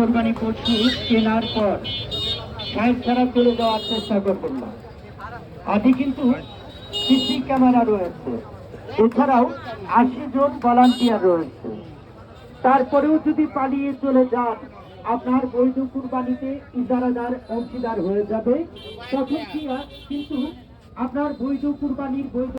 কোরবানি পশু কেনার পর সাইড ছাড়া চলে যাওয়ার চেষ্টা করবেন না। আদি কিন্তু সিসি ক্যামেরা রয়েছে, এছাড়াও 80 জন ভলান্টিয়ার রয়েছে। তারপরেও যদি পালিয়ে চলে যান, আপনার বৈধ কুরবানিতে ইজারাদার অংশীদার হয়ে যাবে। তখন কি কিন্তু আপনার বৈধ কুরবানির বৈধ